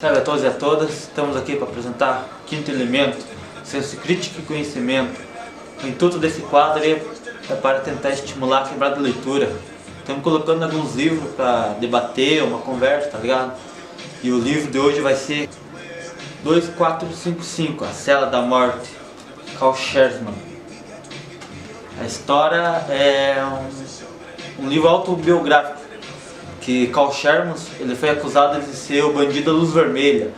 Salve a todos e a todas, estamos aqui para apresentar o quinto elemento, senso crítico e conhecimento. O intuito desse quadro é para tentar estimular a quebrada leitura. Estamos colocando alguns livros para debater, uma conversa, tá ligado? E o livro de hoje vai ser 2455, A Cela da Morte, Carl Sherman. A história é um livro autobiográfico, que Carl Sherman ele foi acusado de ser o bandido da luz vermelha.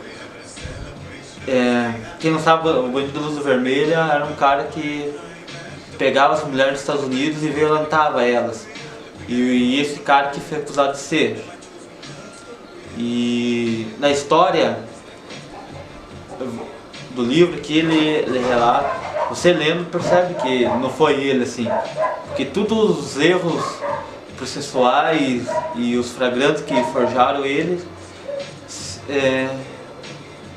Quem não sabe, o bandido da luz vermelha era um cara que pegava as mulheres dos Estados Unidos e violentava elas. E esse cara que foi acusado de ser. E na história do livro que ele relata, você lendo percebe que não foi ele assim, porque todos os erros processuais e os flagrantes que forjaram ele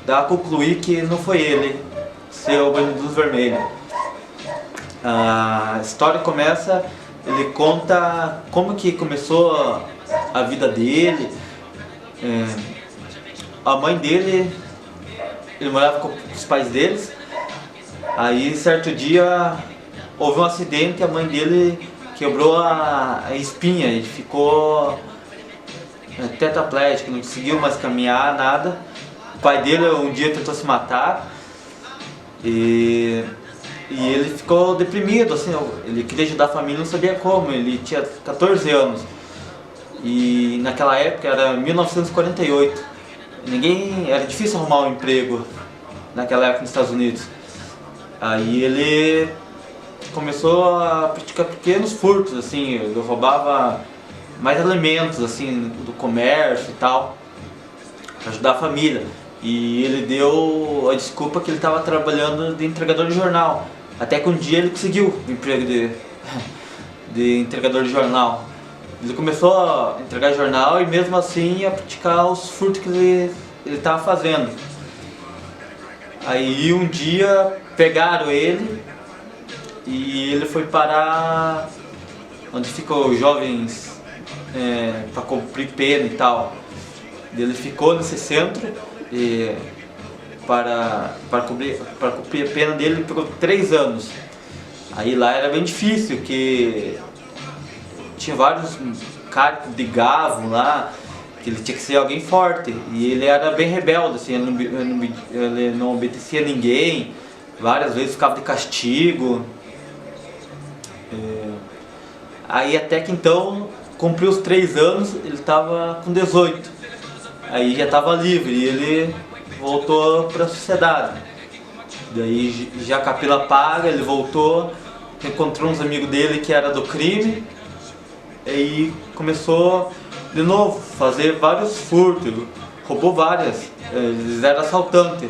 dá a concluir que não foi ele ser o bandido dos vermelhos. A história começa, ele conta como que começou a vida dele. A mãe dele, ele morava com os pais deles. Aí certo dia houve um acidente e a mãe dele quebrou a espinha e ficou tetraplégico, não conseguiu mais caminhar, nada. O pai dele um dia tentou se matar e ele ficou deprimido, assim, ele queria ajudar a família, não sabia como, ele tinha 14 anos. E naquela época era 1948, era difícil arrumar um emprego naquela época nos Estados Unidos. Aí ele começou a praticar pequenos furtos, assim, ele roubava mais alimentos, assim, do comércio e tal, para ajudar a família. E ele deu a desculpa que ele estava trabalhando de entregador de jornal, até que um dia ele conseguiu o emprego de entregador de jornal. Ele começou a entregar jornal e mesmo assim a praticar os furtos que ele estava fazendo. Aí um dia pegaram ele e ele foi parar onde ficam os jovens para cumprir pena e tal. Ele ficou nesse centro para cumprir a pena dele, pegou 3 anos. Aí lá era bem difícil, que tinha vários caras que brigavam lá, que ele tinha que ser alguém forte. E ele era bem rebelde, assim, ele não obedecia a ninguém, várias vezes ficava de castigo. Aí até que então cumpriu os 3 anos, ele estava com 18. Aí já estava livre e ele voltou para a sociedade. Daí já com a pila paga, ele voltou, encontrou uns amigos dele que era do crime e começou de novo a fazer vários furtos, roubou várias, eles eram assaltantes.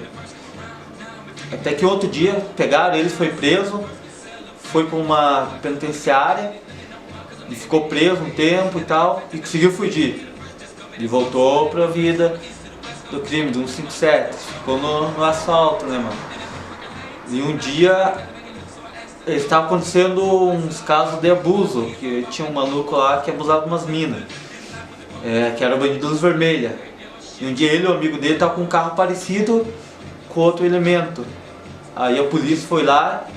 Até que outro dia pegaram ele, foi preso, foi para uma penitenciária e ficou preso um tempo e tal, e conseguiu fugir. Ele voltou para a vida do crime, do 157, ficou no assalto, né, mano? E um dia estava acontecendo uns casos de abuso, que tinha um maluco lá que abusava de umas minas, que era o bandido da luz vermelha. E um dia ele e o amigo dele estavam com um carro parecido com outro elemento. Aí a polícia foi lá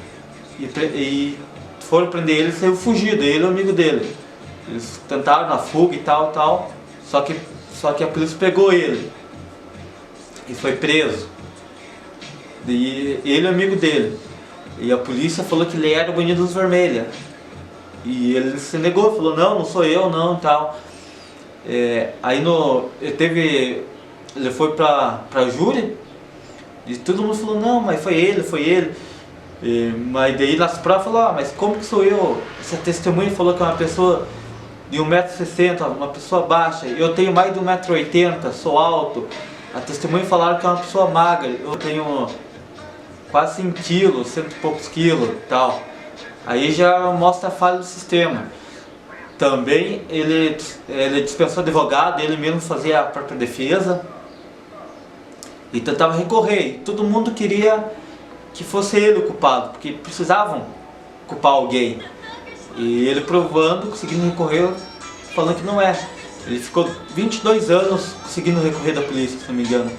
e foram prender ele e saiu fugido, ele e o amigo dele. Eles tentaram na fuga e tal, só que a polícia pegou ele e foi preso. E ele e o amigo dele. E a polícia falou que ele era o bandido da luz vermelha. E ele se negou, falou, não sou eu, não, e tal. Aí ele foi pra júri e todo mundo falou, não, mas foi ele. Mas daí nas provas falou, mas como que sou eu? Essa testemunha falou que é uma pessoa de 1,60 m, uma pessoa baixa, eu tenho mais de 1,80 m, sou alto. A testemunha falaram que é uma pessoa magra, eu tenho quase 100 kg, 100 e poucos quilos e tal. Aí já mostra a falha do sistema. Também ele dispensou advogado, ele mesmo fazia a própria defesa e tentava recorrer. E todo mundo queria que fosse ele o culpado, porque precisavam culpar alguém. E ele provando, conseguindo recorrer, falando que não é. Ele ficou 22 anos conseguindo recorrer da polícia, se não me engano.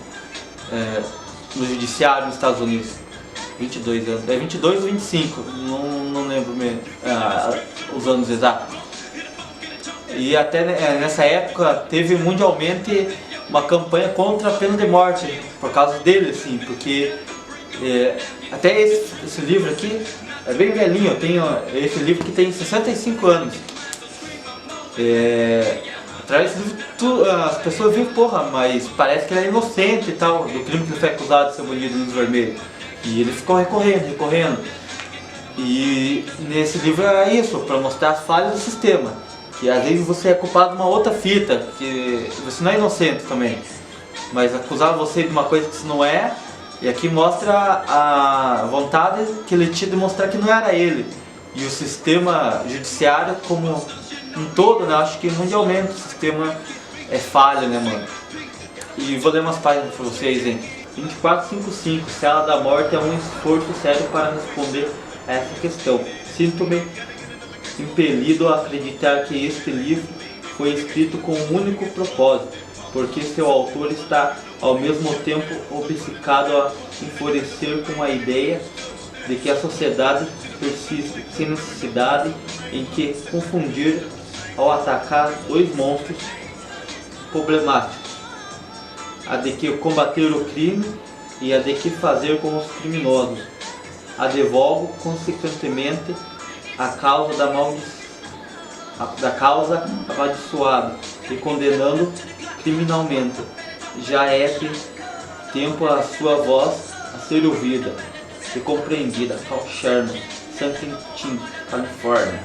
no judiciário nos Estados Unidos. 22 anos, é 22 ou 25, não lembro mesmo os anos exatos. E até nessa época teve mundialmente uma campanha contra a pena de morte, por causa dele, assim, porque até esse livro aqui é bem velhinho, eu tenho esse livro que tem 65 anos. Atrás desse livro, as pessoas viram, porra, mas parece que ele é inocente e tal, do crime que ele foi acusado de ser bandido no vermelho. E ele ficou recorrendo. E nesse livro é isso, para mostrar as falhas do sistema. Que às vezes você é culpado de uma outra fita, que você não é inocente também. Mas acusar você de uma coisa que você não é, e aqui mostra a vontade que ele tinha de mostrar que não era ele. E o sistema judiciário como um todo, né? Acho que mundialmente o sistema é falha, né, mano? E vou ler umas páginas pra vocês, hein? 2455, Cela da Morte é um esforço sério para responder a essa questão. Sinto-me impelido a acreditar que este livro foi escrito com um único propósito, porque seu autor está ao mesmo tempo obcecado a enfurecer com a ideia de que a sociedade persiste sem necessidade em que confundir ao atacar dois monstros problemáticos: a de que combater o crime e a de que fazer com os criminosos. Advogo, consequentemente, a causa da causa amaldiçoada e condenando criminalmente. Já é de tempo a sua voz a ser ouvida e compreendida. Carl Sherman, San Quentin, Califórnia.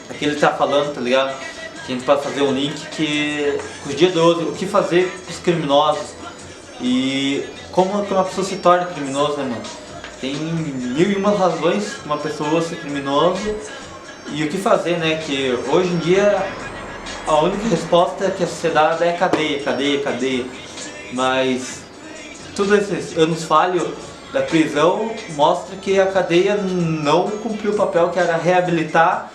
Aqui ele está falando, tá ligado? Que a gente pode fazer um link que os dias de hoje, o que fazer com os criminosos e como uma pessoa se torna criminoso, né, mano? Tem 1001 razões de uma pessoa ser criminoso e o que fazer, né? Que hoje em dia a única resposta que a sociedade é cadeia. Mas todos esses anos falhos da prisão mostra que a cadeia não cumpriu o papel que era reabilitar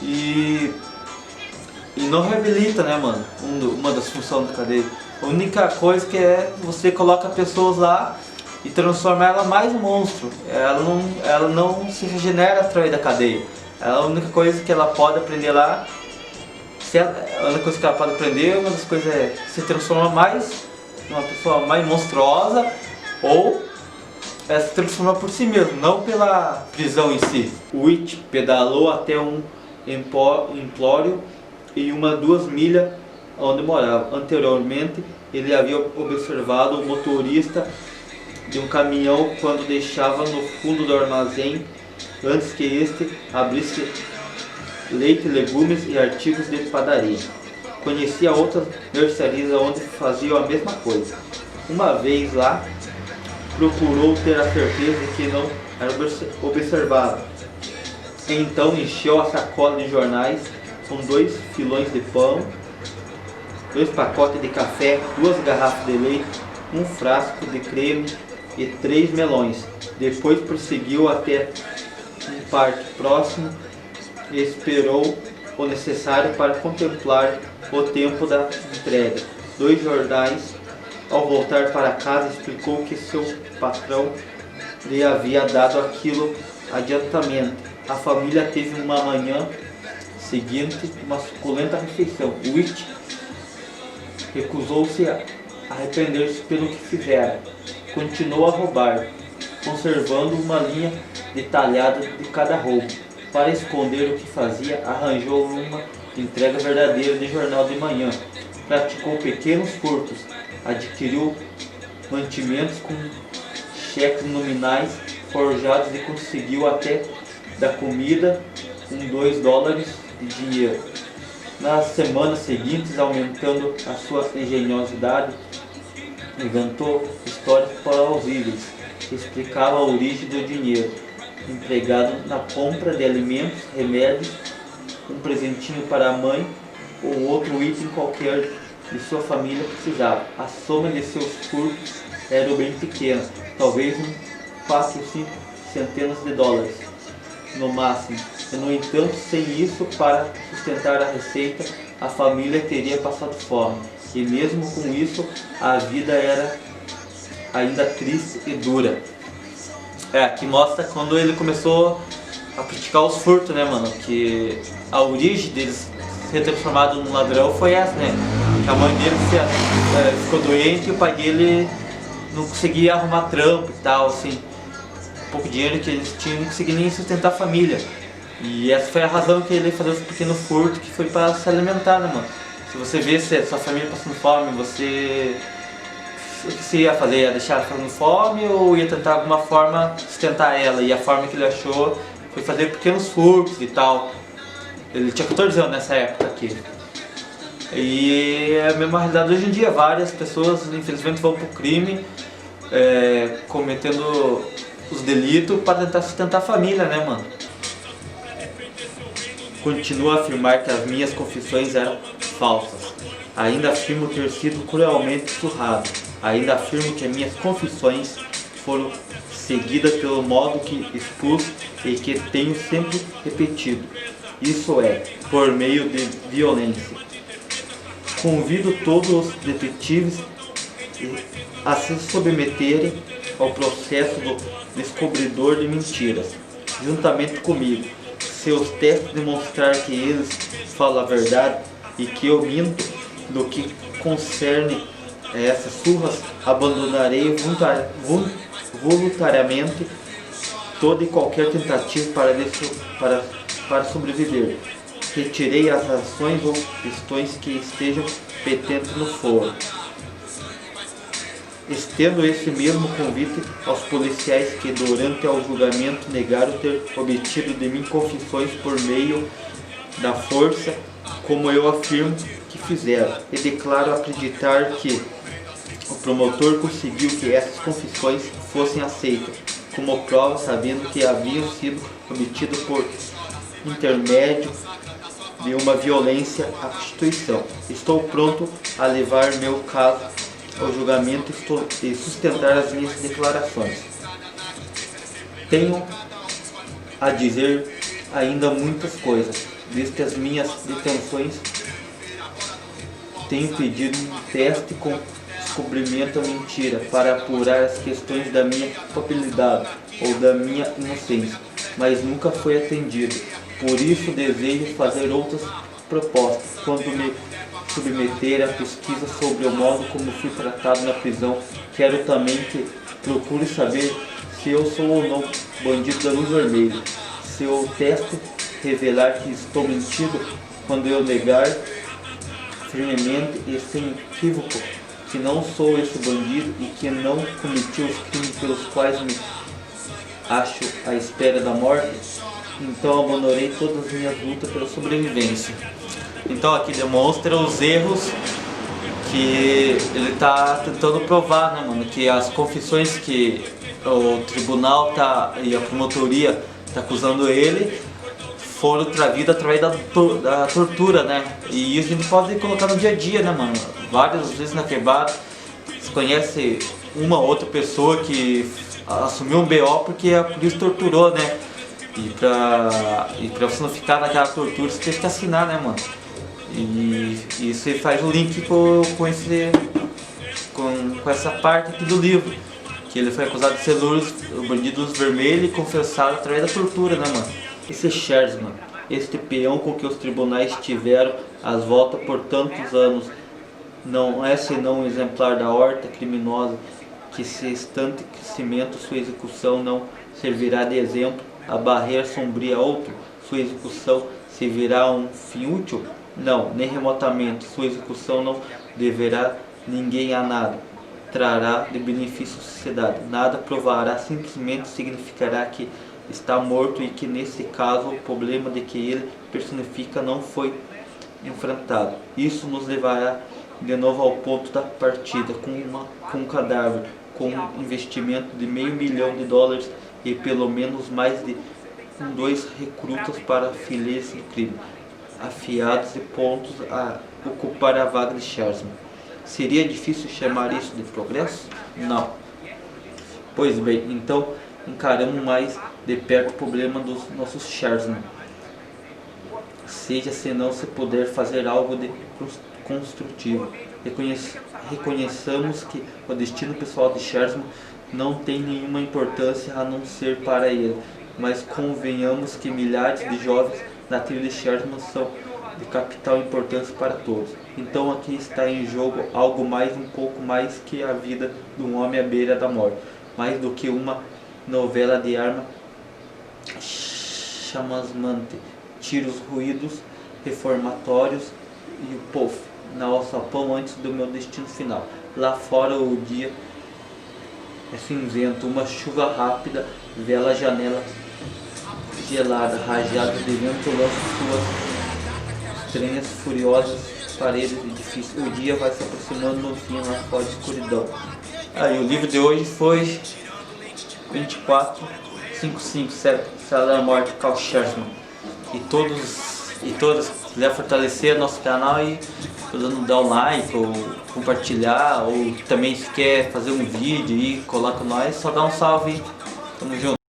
e não reabilita, né, mano? Uma das funções da cadeia. A única coisa que você coloca pessoas lá e transforma ela mais um monstro. Ela não se regenera através da cadeia. A única coisa que ela pode aprender lá, a única coisa que ela pode aprender, uma das coisas é se transformar mais uma pessoa mais monstruosa ou se transformar por si mesmo, não pela prisão em si. O Witt pedalou até um empório e 2 milhas onde morava. Anteriormente, ele havia observado o motorista de um caminhão quando deixava no fundo do armazém, antes que este abrisse leite, legumes e artigos de padaria. Conhecia outras mercearias onde faziam a mesma coisa. Uma vez lá, procurou ter a certeza de que não era observado. Então encheu a sacola de jornais com 2 filões de pão, 2 pacotes de café, 2 garrafas de leite, 1 frasco de creme e 3 melões. Depois prosseguiu até um parque próximo e esperou o necessário para contemplar o tempo da entrega. 2 jornais. Ao voltar para casa, explicou que seu patrão lhe havia dado aquilo adiantamente. A família teve uma manhã seguinte uma suculenta refeição. Witt recusou-se a arrepender-se pelo que fizera. Continuou a roubar, conservando uma linha detalhada de cada roubo. Para esconder o que fazia, arranjou uma entrega verdadeira de jornal de manhã. Praticou pequenos furtos, adquiriu mantimentos com cheques nominais forjados e conseguiu até da comida com $2 de dinheiro. Nas semanas seguintes, aumentando a sua engenhosidade, inventou histórias plausíveis que explicavam a origem do dinheiro empregado na compra de alimentos, remédios, um presentinho para a mãe ou outro item qualquer de sua família precisava. A soma de seus furtos era bem pequena, talvez 4 ou 5 centenas de dólares no máximo. E, no entanto, sem isso para sustentar a receita, a família teria passado fome. E mesmo com isso, a vida era ainda triste e dura. Aqui mostra quando ele começou a praticar os furtos, né, mano? Que a origem deles ser transformado num ladrão foi essa, né? Que a mãe dele ficou doente e o pai dele não conseguia arrumar trampo e tal, assim. Pouco dinheiro que eles tinham, não conseguiam nem sustentar a família. E essa foi a razão que ele fazia esse pequeno furto, que foi para se alimentar, né, mano? Se você vê se sua família passando fome, o que você ia fazer? Ia deixar ela passando fome ou ia tentar de alguma forma sustentar ela? E a forma que ele achou foi fazer pequenos furtos e tal. Ele tinha 14 anos nessa época aqui. E é a mesma realidade hoje em dia. Várias pessoas, infelizmente, vão pro crime, cometendo os delitos para tentar sustentar a família, né, mano? Continuo a afirmar que as minhas confissões eram falsas. Ainda afirmo ter sido cruelmente surrado. Ainda afirmo que as minhas confissões foram seguidas pelo modo que expus e que tenho sempre repetido. Isso é, por meio de violência. Convido todos os detetives a se submeterem ao processo do descobridor de mentiras, juntamente comigo. Se os testes demonstrar que eles falam a verdade e que eu minto no que concerne a essas surras, abandonarei voluntariamente toda e qualquer tentativa para sobreviver. Retirei as ações ou questões que estejam petentes no foro. Estendo esse mesmo convite aos policiais que durante o julgamento negaram ter obtido de mim confissões por meio da força, como eu afirmo que fizeram, e declaro acreditar que o promotor conseguiu que essas confissões fossem aceitas como prova, sabendo que haviam sido obtidas por intermédio de uma violência à Constituição. Estou pronto a levar meu caso ao julgamento e sustentar as minhas declarações. Tenho a dizer ainda muitas coisas. Desde as minhas detenções, tenho pedido um teste com descobrimento da mentira para apurar as questões da minha culpabilidade ou da minha inocência, mas nunca foi atendido. Por isso desejo fazer outras propostas quando me submeter a pesquisa sobre o modo como fui tratado na prisão. Quero também que procure saber se eu sou ou não bandido da luz vermelha. Se o teste revelar que estou mentindo, quando eu negar firmemente e sem equívoco que não sou esse bandido e que não cometi os crimes pelos quais me acho à espera da morte, então abandonei todas as minhas lutas pela sobrevivência. Então aqui demonstra os erros que ele está tentando provar, né, mano? Que as confissões que o tribunal e a promotoria tá acusando ele foram trazidas através da tortura, né? E isso a gente pode colocar no dia a dia, né, mano? Várias vezes na quebrada você conhece uma ou outra pessoa que assumiu um BO porque a polícia torturou, né? E pra você não ficar naquela tortura, você tem que assinar, né, mano? E você faz o link com essa parte aqui do livro, que ele foi acusado de ser o bandido vermelho e confessado através da tortura, né, mano? Esse Shersman, este peão com que os tribunais tiveram as voltas por tantos anos, não é senão um exemplar da horta criminosa, que se estante crescimento sua execução não servirá de exemplo a barreira sombria outro, sua execução servirá um fim útil? Não, nem remotamente, sua execução não deverá ninguém a nada, trará de benefício à sociedade, nada provará, simplesmente significará que está morto e que nesse caso o problema de que ele personifica não foi enfrentado. Isso nos levará de novo ao ponto da partida, com um cadáver, com um investimento de $500 mil e pelo menos mais de 2 recrutas para filhas do crime, afiados e prontos a ocupar a vaga de Shersman. Seria difícil chamar isso de progresso? Não. Pois bem, então encaramos mais de perto o problema dos nossos Shersman. Seja se não se puder fazer algo de construtivo. reconheçamos que o destino pessoal de Sherman não tem nenhuma importância a não ser para ele, mas convenhamos que milhares de jovens na trilha de Sherman são de capital importância para todos. Então aqui está em jogo algo um pouco mais que a vida de um homem à beira da morte, mais do que uma novela de arma chamasmante, tiros, ruídos, reformatórios e o povo na alçapão antes do meu destino final. Lá fora o dia é cinzento, uma chuva rápida vela a janela gelada, rajada de vento lança suas estranhas furiosas paredes edifícios. O dia vai se aproximando no fim lá fora de escuridão. Aí o livro de hoje foi 2455, Cela da Morte, Carl Sherman. E todas quiser fortalecer nosso canal e dar um like ou compartilhar, ou também se quer fazer um vídeo e coloca nós, só dá um salve. Tamo junto.